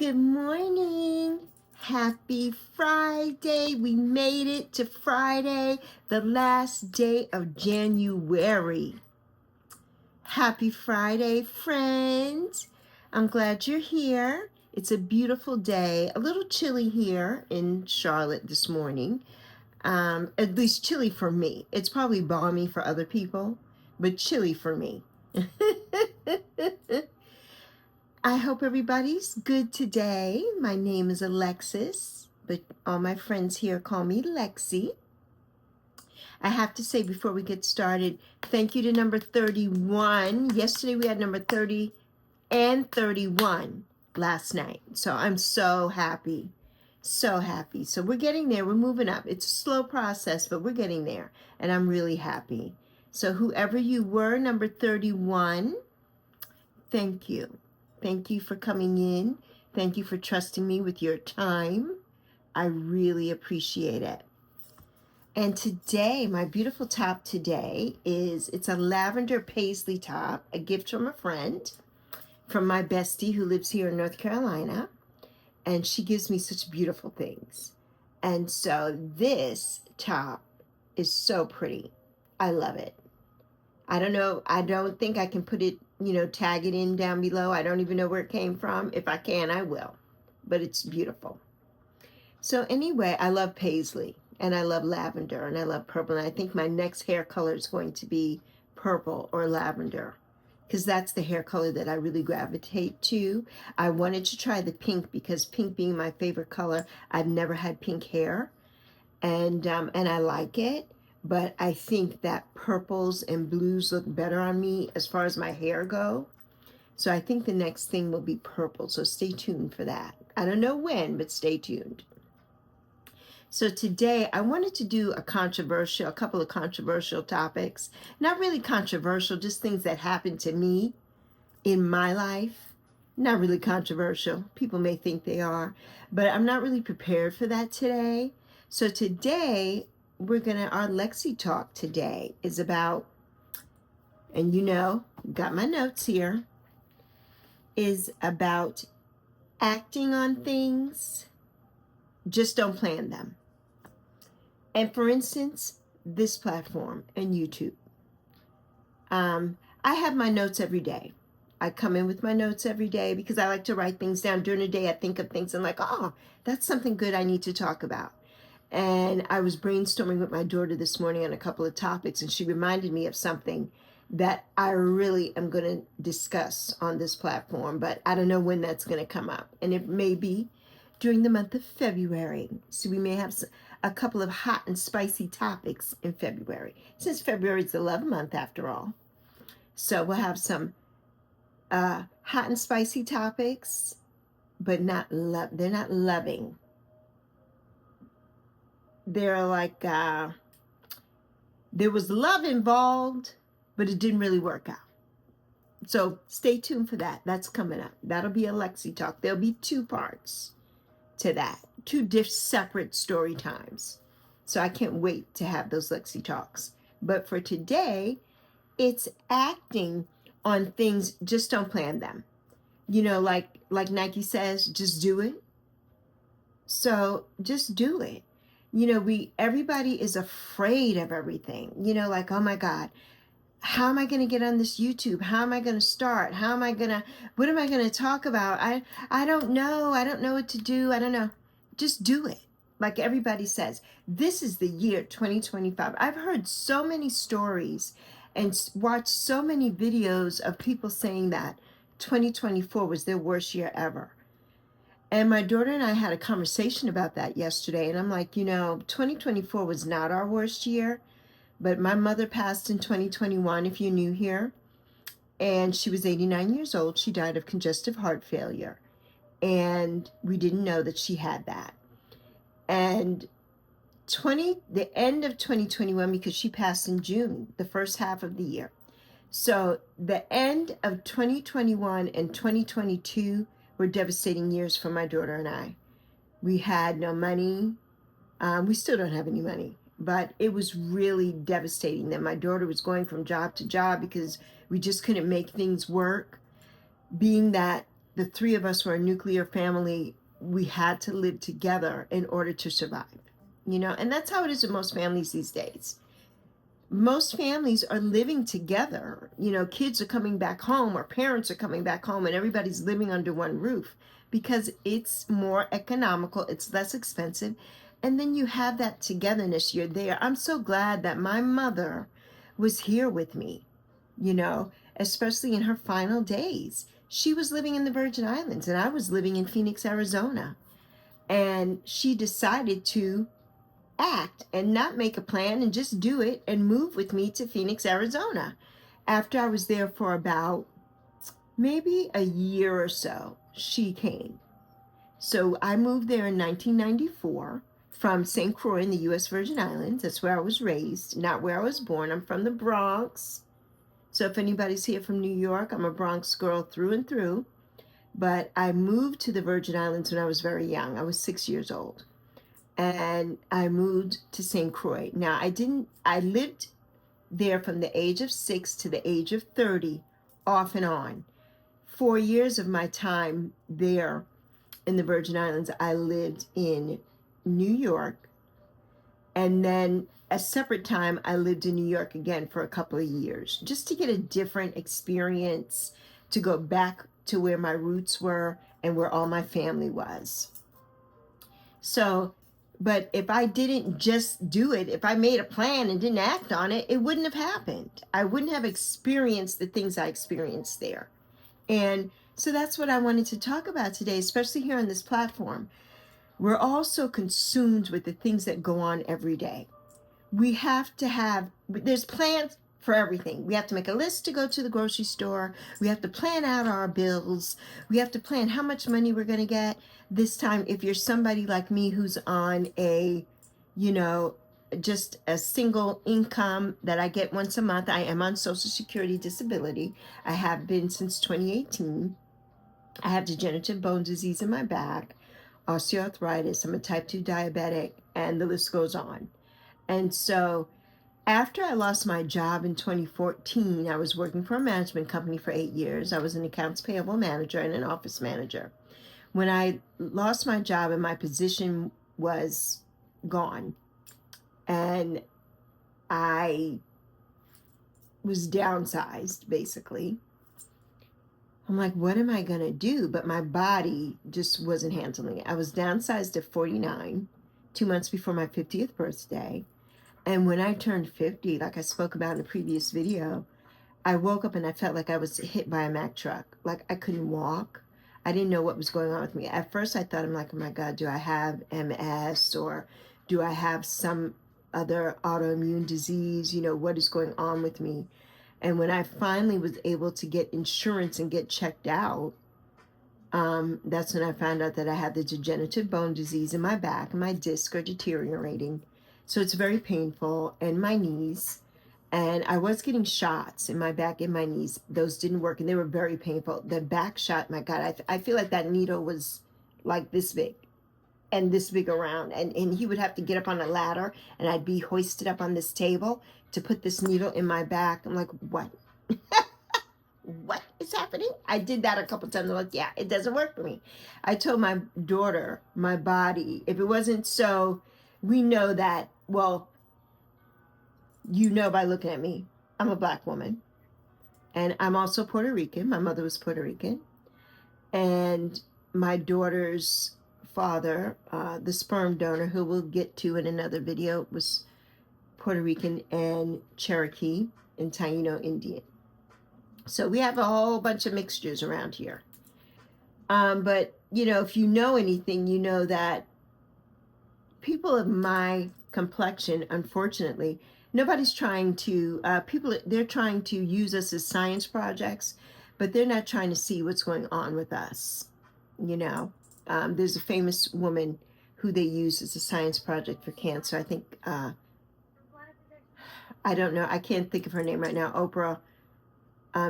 Good morning. Happy Friday. We made it to Friday, the last day of January. Happy Friday, friends. I'm glad you're here. It's a beautiful day. A little chilly here in Charlotte this morning. At least chilly for me. It's probably balmy for other people, but chilly for me. I hope everybody's good today. My name is Alexis, but all my friends here call me Lexi. I have to say before we get started, thank you to number 31. Yesterday we had number 30 and 31 last night. So I'm so happy. So happy. So we're getting there. We're moving up. It's a slow process, but we're getting there. And I'm really happy. So whoever you were, number 31, thank you. Thank you for coming in. Thank you for trusting me with your time. I really appreciate it. And today, my beautiful top today it's a lavender paisley top, a gift from a friend, from my bestie who lives here in North Carolina. And she gives me such beautiful things. And so this top is so pretty. I love it. I don't know. I don't think I can put it, tag it in down below. I don't even know where it came from. If I can, I will. But it's beautiful. So anyway, I love paisley and I love lavender and I love purple. And I think my next hair color is going to be purple or lavender because that's the hair color that I really gravitate to. I wanted to try the pink because pink being my favorite color, I've never had pink hair and I like it. But I think that purples and blues look better on me as far as my hair go. So I think the next thing will be purple. So stay tuned for that. I don't know when, but stay tuned. So today I wanted to do a couple of controversial topics. Not really controversial, just things that happened to me in my life. Not really controversial. People may think they are, but I'm not really prepared for that today. So today, our Lexi Talk today is about, and got my notes here, is about acting on things, just don't plan them. And for instance, this platform and YouTube. I have my notes every day. I come in with my notes every day because I like to write things down. During the day, I think of things and like, oh, that's something good I need to talk about. And I was brainstorming with my daughter this morning on a couple of topics, and she reminded me of something that I really am going to discuss on this platform, but I don't know when that's going to come up. And it may be during the month of February. So we may have a couple of hot and spicy topics in February, since February is the love month after all. So we'll have some hot and spicy topics, but they're not loving. They're like, there was love involved, but it didn't really work out. So stay tuned for that. That's coming up. That'll be a Lexi Talk. There'll be 2 parts to that, 2 separate story times. So I can't wait to have those Lexi Talks. But for today, it's acting on things, just don't plan them. Like Nike says, just do it. So just do it. Everybody is afraid of everything, like, oh my God, how am I going to get on this YouTube? How am I going to start? What am I going to talk about? I don't know. I don't know what to do. I don't know. Just do it. Like everybody says, this is the year 2025. I've heard so many stories and watched so many videos of people saying that 2024 was their worst year ever. And my daughter and I had a conversation about that yesterday. And I'm like, 2024 was not our worst year. But my mother passed in 2021, if you're new here. And she was 89 years old. She died of congestive heart failure. And we didn't know that she had that. And the end of 2021, because she passed in June, the first half of the year. So the end of 2021 and 2022 were devastating years for my daughter and I. We had no money. We still don't have any money, but it was really devastating that my daughter was going from job to job because we just couldn't make things work. Being that the three of us were a nuclear family. We had to live together in order to survive, and that's how it is in most families these days. Most families are living together. Kids are coming back home, or parents are coming back home, and everybody's living under one roof because it's more economical, it's less expensive, and then you have that togetherness. You're there. I'm so glad that my mother was here with me, especially in her final days. She was living in the Virgin Islands, and I was living in Phoenix, Arizona. And she decided to act and not make a plan and just do it and move with me to Phoenix, Arizona. After I was there for about maybe a year or so, she came. So I moved there in 1994 from St. Croix in the U.S. Virgin Islands. That's where I was raised, not where I was born. I'm from the Bronx. So if anybody's here from New York, I'm a Bronx girl through and through. But I moved to the Virgin Islands when I was very young. I was 6 years old. And I moved to St. Croix. Now, I lived there from the age of 6 to the age of 30, off and on. 4 years of my time there in the Virgin Islands, I lived in New York. And then a separate time, I lived in New York again for a couple of years, just to get a different experience, to go back to where my roots were and where all my family was. So, but if I didn't just do it, if I made a plan and didn't act on it, it wouldn't have happened. I wouldn't have experienced the things I experienced there. And so that's what I wanted to talk about today, especially here on this platform. We're all so consumed with the things that go on every day. We have to have, there's plans for everything. We have to make a list to go to the grocery store. We have to plan out our bills. We have to plan how much money we're going to get this time. If you're somebody like me who's on a, just a single income that I get once a month, I am on Social Security disability. I have been since 2018. I have degenerative bone disease in my back, osteoarthritis. I'm a type 2 diabetic, and the list goes on. And so after I lost my job in 2014, I was working for a management company for 8 years. I was an accounts payable manager and an office manager. When I lost my job and my position was gone, and I was downsized, basically, I'm like, what am I going to do? But my body just wasn't handling it. I was downsized at 49, 2 months before my 50th birthday. And when I turned 50, like I spoke about in a previous video, I woke up and I felt like I was hit by a Mack truck. Like I couldn't walk. I didn't know what was going on with me. At first I thought, I'm like, oh my God, do I have MS, or do I have some other autoimmune disease? What is going on with me? And when I finally was able to get insurance and get checked out, that's when I found out that I had the degenerative bone disease in my back, and my discs are deteriorating. So it's very painful, and my knees. And I was getting shots in my back and my knees. Those didn't work, and they were very painful. The back shot, my God, I feel like that needle was like this big and this big around. And he would have to get up on a ladder, and I'd be hoisted up on this table to put this needle in my back. I'm like, what? What is happening? I did that a couple times. I'm like, yeah, it doesn't work for me. I told my daughter, my body, if it wasn't so, we know that, well, by looking at me, I'm a Black woman. And I'm also Puerto Rican. My mother was Puerto Rican. And my daughter's father, the sperm donor, who we'll get to in another video, was Puerto Rican and Cherokee and Taino Indian. So we have a whole bunch of mixtures around here. But, if you know anything, you know that people of my complexion, unfortunately, nobody's trying to, they're trying to use us as science projects, but they're not trying to see what's going on with us. There's a famous woman who they use as a science project for cancer. I think, I don't know, I can't think of her name right now. Oprah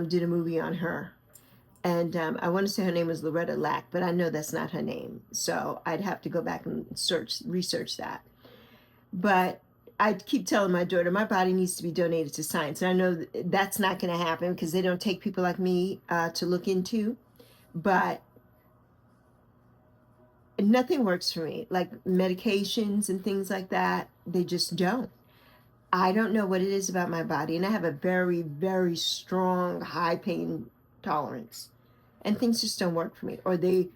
did a movie on her. And I want to say her name was Loretta Lack, but I know that's not her name. So I'd have to go back and research that. But I keep telling my daughter, my body needs to be donated to science. And I know that's not going to happen because they don't take people like me to look into. But nothing works for me. Like medications and things like that, they just don't. I don't know what it is about my body, and I have a very, very strong high pain tolerance, and things just don't work for me, or they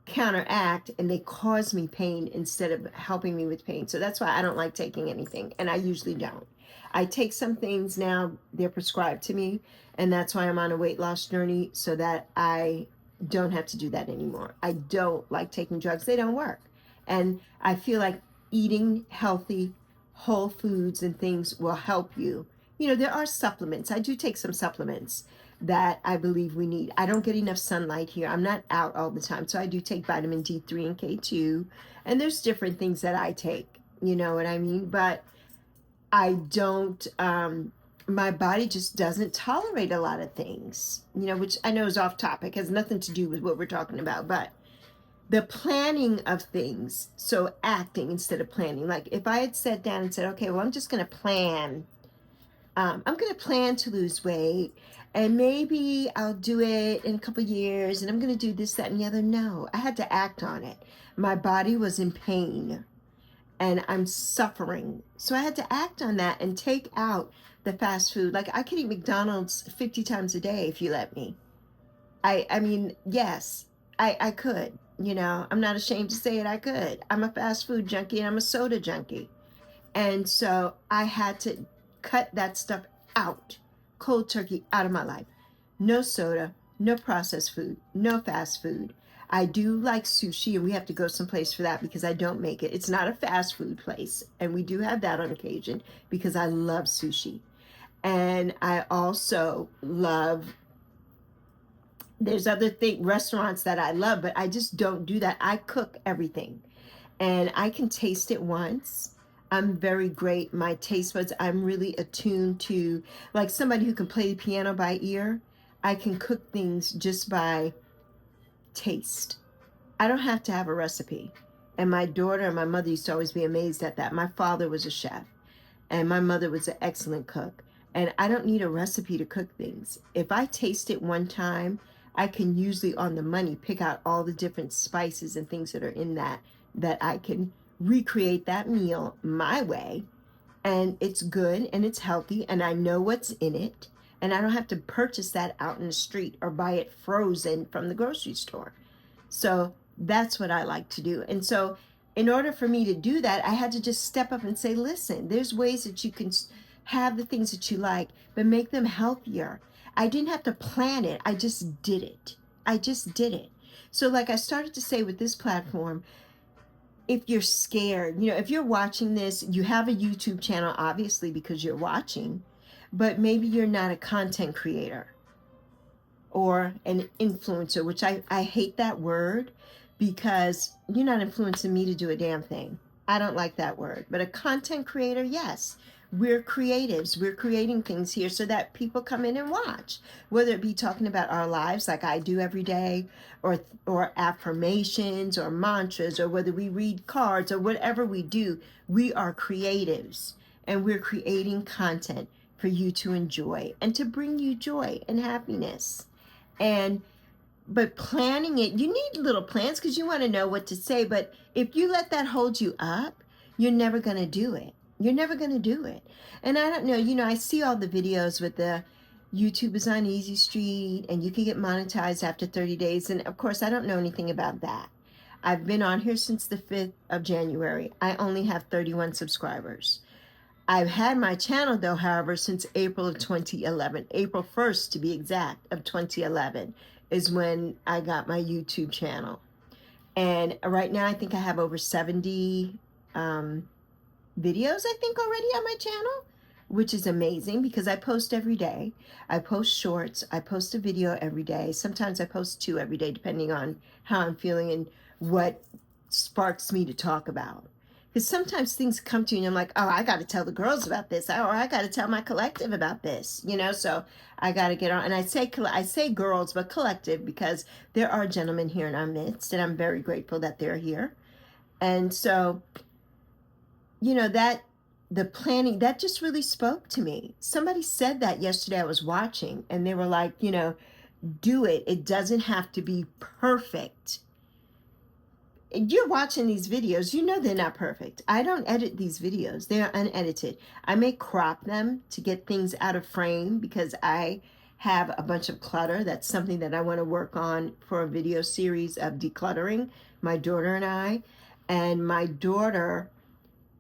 counteract and they cause me pain instead of helping me with pain. So that's why I don't like taking anything, and I usually don't. I take some things now, they're prescribed to me, and that's why I'm on a weight loss journey, so that I don't have to do that anymore. I don't like taking drugs. They don't work. And I feel like eating healthy, whole foods and things will help you. You know, there are supplements. I do take some supplements that I believe we need. I don't get enough sunlight here. I'm not out all the time. So I do take vitamin D3 and K2. And there's different things that I take. You know what I mean? But I don't, my body just doesn't tolerate a lot of things, you know, which I know is off topic, has nothing to do with what we're talking about, but the planning of things, so acting instead of planning. Like if I had sat down and said, okay, well, I'm just going to plan, I'm going to plan to lose weight, and maybe I'll do it in a couple years, and I'm going to do this, that, and the other. No, I had to act on it. My body was in pain, and I'm suffering. So I had to act on that and take out the fast food. Like I could eat McDonald's 50 times a day if you let me. I mean, yes, I could, you know, I'm not ashamed to say it. I could. I'm a fast food junkie and I'm a soda junkie. And so I had to cut that stuff out, cold turkey, out of my life. No soda, no processed food, no fast food. I do like sushi, and we have to go someplace for that because I don't make it. It's not a fast food place, and we do have that on occasion because I love sushi. And I also love, there's other restaurants that I love, but I just don't do that. I cook everything, and I can taste it once. I'm very great. My taste buds, I'm really attuned to, like somebody who can play the piano by ear. I can cook things just by taste. I don't have to have a recipe. And my daughter and my mother used to always be amazed at that. My father was a chef, and my mother was an excellent cook. And I don't need a recipe to cook things. If I taste it one time, I can usually on the money pick out all the different spices and things that are in that I can recreate that meal my way. And it's good and it's healthy, and I know what's in it. And I don't have to purchase that out in the street or buy it frozen from the grocery store. So that's what I like to do. And so in order for me to do that, I had to just step up and say, listen, there's ways that you can have the things that you like, but make them healthier. I didn't have to plan it. I just did it. I just did it. So like I started to say with this platform, if you're scared, you know, if you're watching this, you have a YouTube channel, obviously, because you're watching, but maybe you're not a content creator or an influencer, which I hate that word because you're not influencing me to do a damn thing. I don't like that word. But a content creator, yes. We're creatives. We're creating things here so that people come in and watch, whether it be talking about our lives like I do every day, or affirmations or mantras, or whether we read cards or whatever we do. We are creatives, and we're creating content for you to enjoy and to bring you joy and happiness. But planning it, you need little plans because you want to know what to say. But if you let that hold you up, you're never going to do it. You're never going to do it. And I don't know, you know, I see all the videos with the YouTubers on Easy Street, and you can get monetized after 30 days. And of course, I don't know anything about that. I've been on here since the 5th of January. I only have 31 subscribers. I've had my channel, though, however, since April of 2011. April 1st, to be exact, of 2011 is when I got my YouTube channel. And right now, I think I have over 70 videos, I think, already on my channel, which is amazing because I post every day. I post shorts. I post a video every day. Sometimes I post 2 every day, depending on how I'm feeling and what sparks me to talk about. Because sometimes things come to you and I'm like, oh, I got to tell the girls about this, or I got to tell my collective about this, you know, so I got to get on. And I say girls, but collective, because there are gentlemen here in our midst, and I'm very grateful that they're here. And so, you know, that the planning, that just really spoke to me. Somebody said that yesterday. I was watching, and they were like, you know, do it. It doesn't have to be perfect. you're watching these videos, you know they're not perfect. I don't edit these videos. They are unedited. I may crop them to get things out of frame because I have a bunch of clutter. That's something that I want to work on for a video series of decluttering, my daughter and I. And my daughter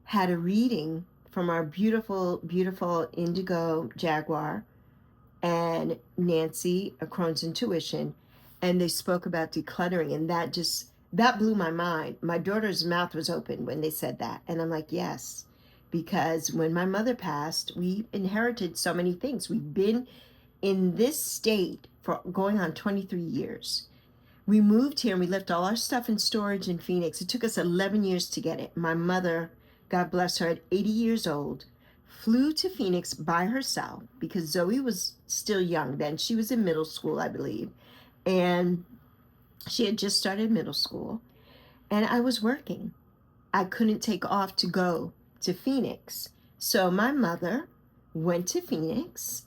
had a reading from our beautiful, beautiful indigo jaguar and Nancy, a Crohn's Intuition, and they spoke about decluttering, and that blew my mind. My daughter's mouth was open when they said that, and I'm like, yes, because when my mother passed, we inherited so many things. We've been in this state for going on 23 years. We moved here and we left all our stuff in storage in Phoenix. It took us 11 years to get it. My mother, God bless her, at 80 years old, flew to Phoenix by herself because Zoe was still young then. She was in middle school, I believe. And she had just started middle school. And I was working. I couldn't take off to go to Phoenix. So my mother went to Phoenix,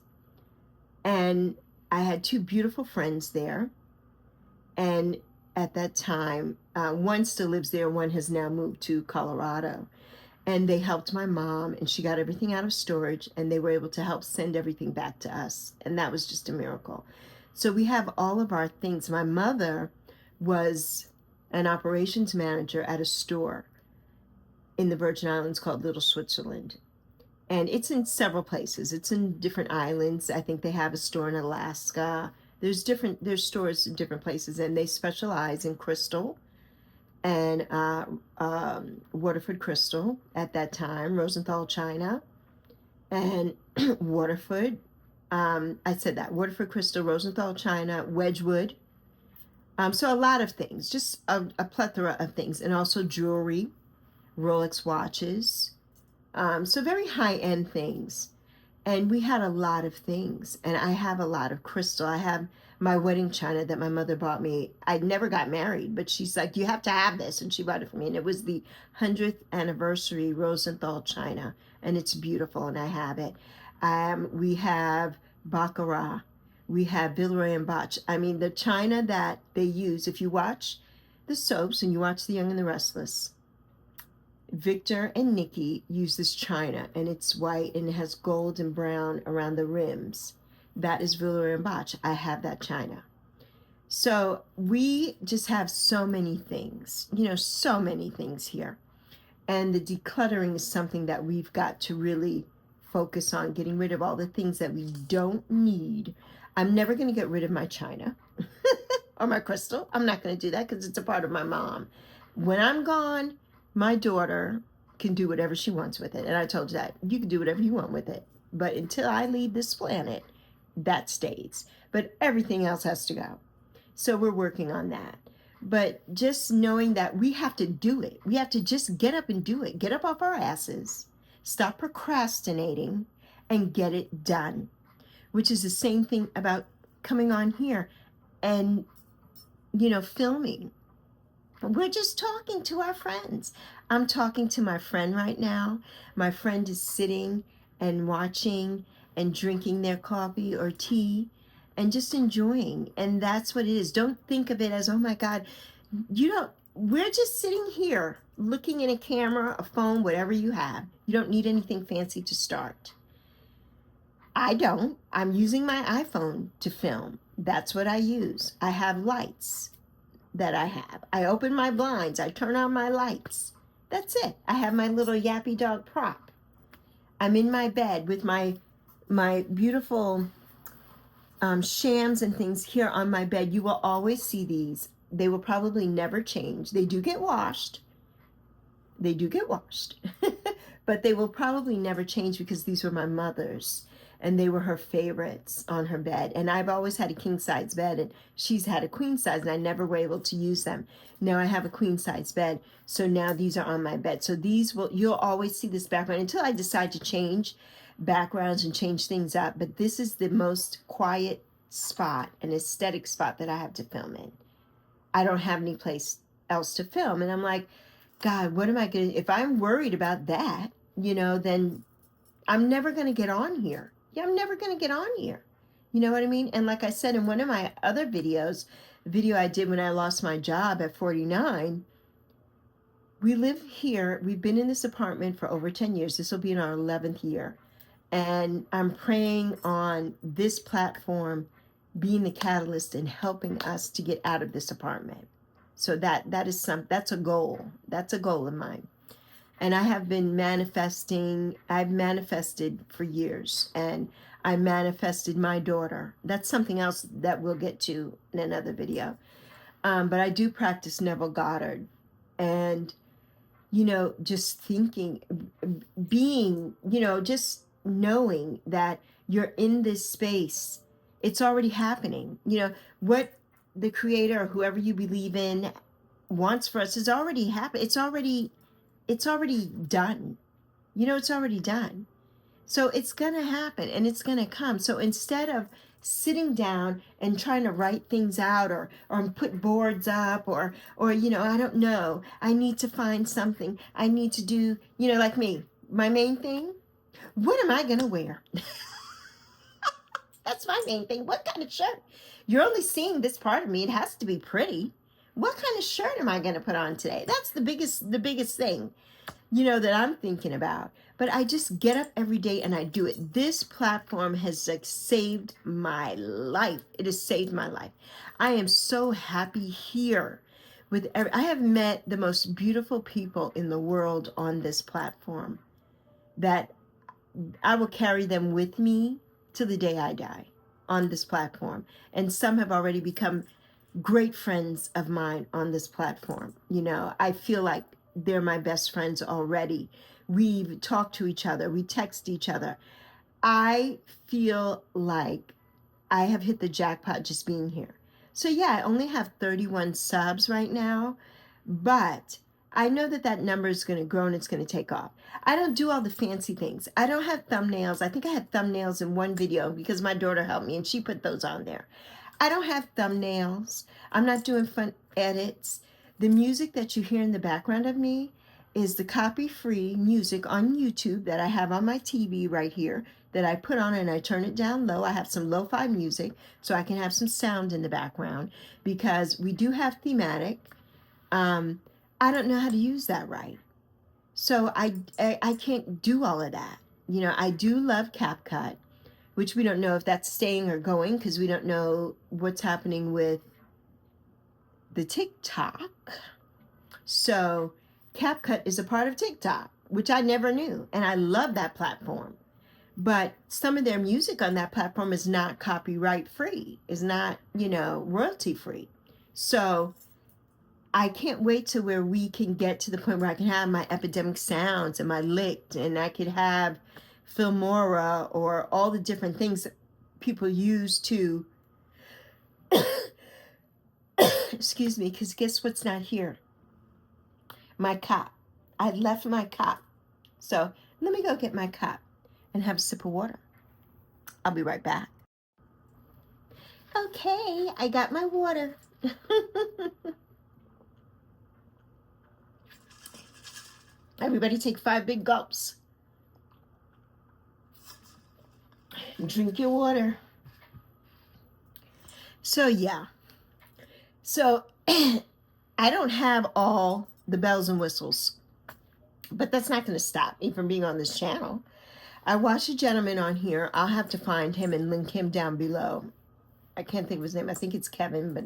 and I had two beautiful friends there. And at that time, one still lives there, one has now moved to Colorado. And they helped my mom, and she got everything out of storage, and they were able to help send everything back to us. And that was just a miracle. So we have all of our things. My mother was an operations manager at a store in the Virgin Islands called Little Switzerland. And it's in several places. It's in different islands. I think they have a store in Alaska. There's stores in different places, and they specialize in crystal and Waterford crystal at that time, Rosenthal china, and Waterford. I said that, Waterford crystal, Rosenthal china, Wedgwood. So a lot of things, just a plethora of things, and also jewelry, Rolex watches. So very high-end things. And we had a lot of things, and I have a lot of crystal. I have my wedding china that my mother bought me. I never got married, but she's like, you have to have this, and she bought it for me. And it was the 100th anniversary Rosenthal china, and it's beautiful, and I have it. We have Baccarat. We have Villeroy and Boch. I mean, the china that they use, if you watch the soaps and you watch The Young and the Restless, Victor and Nikki use this china, and it's white and it has gold and brown around the rims. That is Villeroy and Boch. I have that china. So we just have so many things, so many things here. And the decluttering is something that we've got to really focus on, getting rid of all the things that we don't need. I'm never going to get rid of my china or my crystal. I'm not going to do that because it's a part of my mom. When I'm gone, my daughter can do whatever she wants with it. And I told you that. You can do whatever you want with it. But until I leave this planet, that stays. But everything else has to go. So we're working on that. But just knowing that we have to do it. We have to just get up and do it. Get up off our asses. Stop procrastinating and get it done. Which is the same thing about coming on here and, filming. We're just talking to our friends. I'm talking to my friend right now. My friend is sitting and watching and drinking their coffee or tea and just enjoying. And that's what it is. Don't think of it as, oh my God, we're just sitting here looking in a camera, a phone, whatever you have. You don't need anything fancy to start. I don't. I'm using my iPhone to film. That's what I use. I have lights that I have. I open my blinds. I turn on my lights. That's it. I have my little yappy dog prop. I'm in my bed with my beautiful shams and things here on my bed. You will always see these. They will probably never change. They do get washed. But they will probably never change because these were my mother's. And they were her favorites on her bed. And I've always had a king size bed, and she's had a queen size, and I never were able to use them. Now I have a queen size bed, so now these are on my bed. So you'll always see this background until I decide to change backgrounds and change things up. But this is the most quiet spot, an aesthetic spot that I have to film in. I don't have any place else to film. And I'm like, God, what am I going to, if I'm worried about that, then I'm never going to get on here. Yeah, I'm never going to get on here. You know what I mean? And like I said in one of my other videos, the video I did when I lost my job at 49, we live here. We've been in this apartment for over 10 years. This will be in our 11th year. And I'm praying on this platform being the catalyst and helping us to get out of this apartment. So that's a goal. That's a goal of mine. And I have been manifesting. I've manifested for years, and I manifested my daughter. That's something else that we'll get to in another video. But I do practice Neville Goddard, and just thinking, being, just knowing that you're in this space. It's already happening. What the creator or whoever you believe in wants for us is already happened. It's already done. It's already done. So it's going to happen and it's going to come. So instead of sitting down and trying to write things out or put boards up or I don't know, I need to find something. I need to do, like me, my main thing, what am I going to wear? That's my main thing. What kind of shirt? You're only seeing this part of me. It has to be pretty. What kind of shirt am I going to put on today? That's the biggest thing, that I'm thinking about. But I just get up every day and I do it. This platform has saved my life. It has saved my life. I am so happy here I have met the most beautiful people in the world on this platform that I will carry them with me to the day I die on this platform. And some have already become great friends of mine on this platform. I feel like they're my best friends already. We've talked to each other. We text each other. I feel like I have hit the jackpot just being here. So yeah, I only have 31 subs right now, but I know that number is going to grow and it's going to take off. I don't do all the fancy things. I don't have thumbnails. I think I had thumbnails in one video because my daughter helped me and she put those on there. I don't have thumbnails. I'm not doing fun edits. The music that you hear in the background of me is the copy-free music on YouTube that I have on my TV right here that I put on and I turn it down low. I have some lo-fi music so I can have some sound in the background because we do have thematic. I don't know how to use that right. So I can't do all of that. I do love CapCut, which we don't know if that's staying or going because we don't know what's happening with the TikTok. So CapCut is a part of TikTok, which I never knew. And I love that platform. But some of their music on that platform is not copyright free, is not, royalty free. So I can't wait to where we can get to the point where I can have my epidemic sounds and my licked, and I could have Filmora or all the different things that people use to, excuse me, because guess what's not here? My cup. I left my cup. So let me go get my cup and have a sip of water. I'll be right back. Okay, I got my water. Everybody take 5 big gulps. Drink your water. So yeah. So I don't have all the bells and whistles, but that's not going to stop me from being on this channel. I watched a gentleman on here. I'll have to find him and link him down below. I can't think of his name. I think it's Kevin, but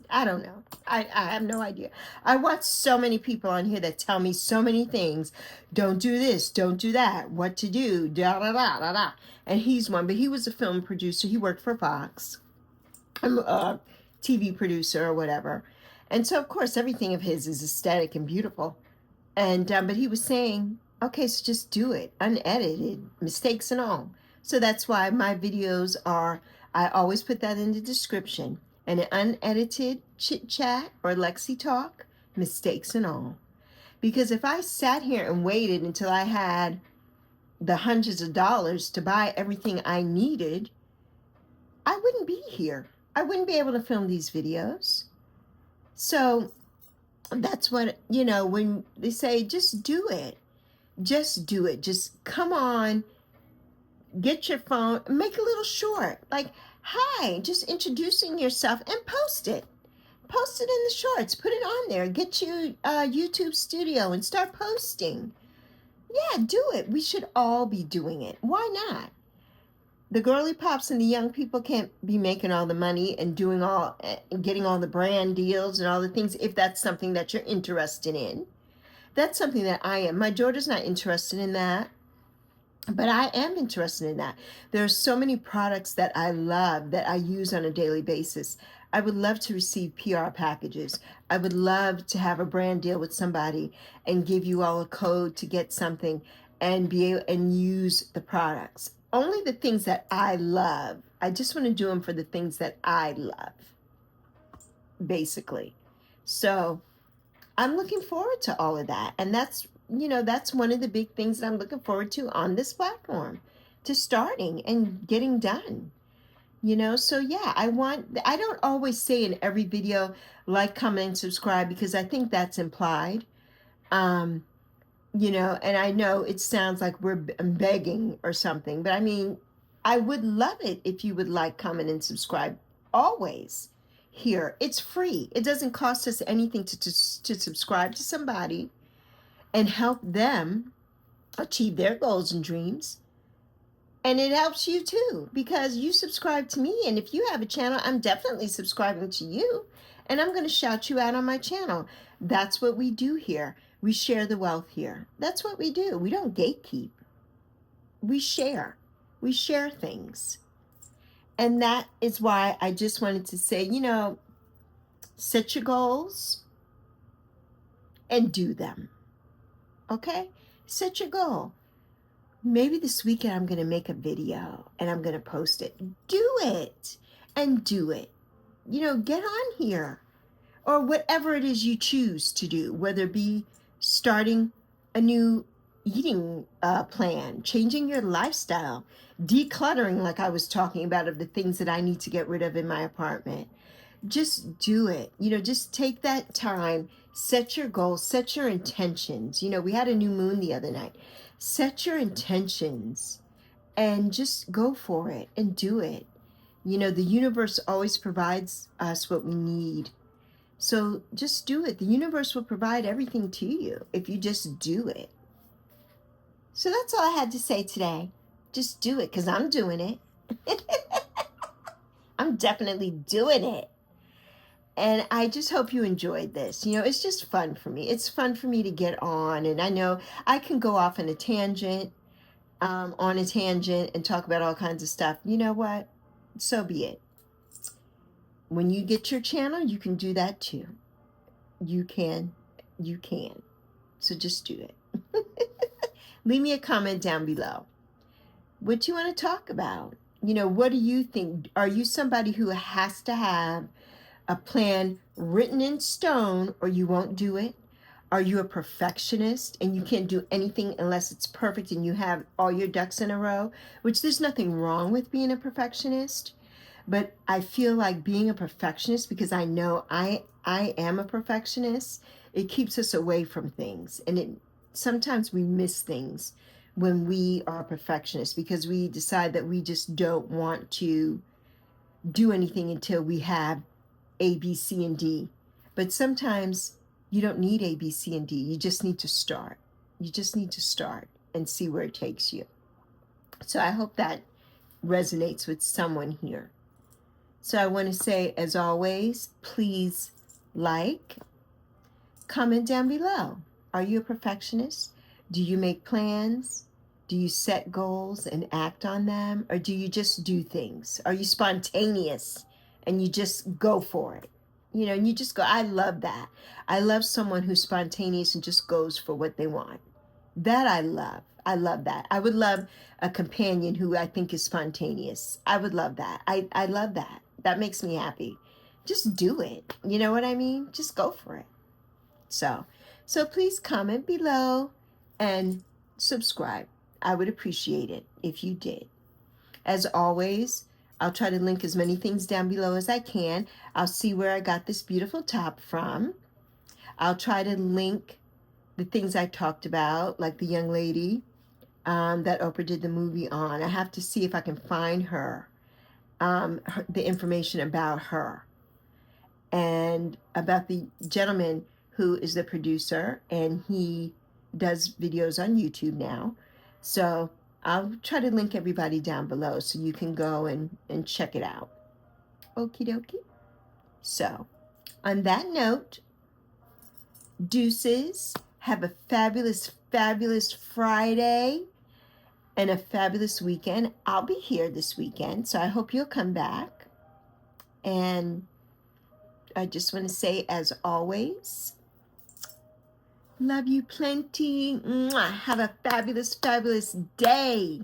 I don't know. I have no idea. I watch so many people on here that tell me so many things. Don't do this. Don't do that. What to do. Da da da da da. And he's one, but he was a film producer. He worked for Fox. I'm a TV producer or whatever. And so, of course, everything of his is aesthetic and beautiful. And but he was saying, okay, so just do it. Unedited, mistakes and all. So that's why my videos are, I always put that in the description. An unedited chit chat or Lexi Talk, mistakes and all. Because if I sat here and waited until I had the hundreds of dollars to buy everything I needed, I wouldn't be here. I wouldn't be able to film these videos. So that's what, when they say, just do it. Just do it. Just come on, get your phone, make a little short. Like, hi, just introducing yourself and post it. Post it in the shorts. Put it on there. Get you a YouTube studio and start posting. Yeah, do it. We should all be doing it. Why not? The girly pops and the young people can't be making all the money and doing all, getting all the brand deals and all the things if that's something that you're interested in. That's something that I am. My daughter's not interested in that, but I am interested in that. There are so many products that I love that I use on a daily basis. I would love to receive PR packages. I would love to have a brand deal with somebody and give you all a code to get something and be able and use the products. Only the things that I love. I just want to do them for the things that I love, basically. So I'm looking forward to all of that. And that's one of the big things that I'm looking forward to on this platform, to starting and getting done. So yeah, I don't always say in every video, like, comment, and subscribe, because I think that's implied. And I know it sounds like I'm begging or something, but I mean, I would love it if you would like, comment, and subscribe always here. It's free. It doesn't cost us anything to subscribe to somebody and help them achieve their goals and dreams. And it helps you too, because you subscribe to me. And if you have a channel, I'm definitely subscribing to you. And I'm going to shout you out on my channel. That's what we do here. We share the wealth here. That's what we do. We don't gatekeep. We share. We share things. And that is why I just wanted to say, set your goals and do them. Okay? Set your goal. Maybe this weekend I'm going to make a video and I'm going to post it. Do it and do it. Get on here, or whatever it is you choose to do, whether it be starting a new eating plan, changing your lifestyle, decluttering, like I was talking about, of the things that I need to get rid of in my apartment. Just do it. Just take that time, set your goals, set your intentions. We had a new moon the other night. Set your intentions and just go for it and do it. The universe always provides us what we need. So just do it. The universe will provide everything to you if you just do it. So that's all I had to say today. Just do it, because I'm doing it. I'm definitely doing it. And I just hope you enjoyed this. It's just fun for me. It's fun for me to get on. And I know I can go off on a tangent, and talk about all kinds of stuff. You know what? So be it. When you get your channel, you can do that too. You can. So just do it. Leave me a comment down below. What do you want to talk about? What do you think? Are you somebody who has to have a plan written in stone or you won't do it? Are you a perfectionist and you can't do anything unless it's perfect and you have all your ducks in a row? Which there's nothing wrong with being a perfectionist, but I feel like being a perfectionist, because I know I am a perfectionist, it keeps us away from things. And sometimes we miss things when we are perfectionists, because we decide that we just don't want to do anything until we have A, B, C, and D. But sometimes you don't need A, B, C, and D. You just need to start. You just need to start and see where it takes you. So I hope that resonates with someone here. So I want to say, as always, please like, comment down below. Are you a perfectionist? Do you make plans? Do you set goals and act on them? Or do you just do things? Are you spontaneous and you just go for it? And you just go. I love that. I love someone who's spontaneous and just goes for what they want. That I love. I love that. I would love a companion who I think is spontaneous. I would love that. I love that. That makes me happy. Just do it. You know what I mean? Just go for it. So please comment below and subscribe. I would appreciate it if you did. As always, I'll try to link as many things down below as I can. I'll see where I got this beautiful top from. I'll try to link the things I talked about, like the young lady that Oprah did the movie on. I have to see if I can find the information about her. and about the gentleman who is the producer, and he does videos on YouTube now. So I'll try to link everybody down below so you can go and check it out. Okie dokie. So on that note, deuces. Have a fabulous, fabulous Friday and a fabulous weekend. I'll be here this weekend, so I hope you'll come back. And I just want to say, as always, love you plenty. Mwah. Have a fabulous, fabulous day.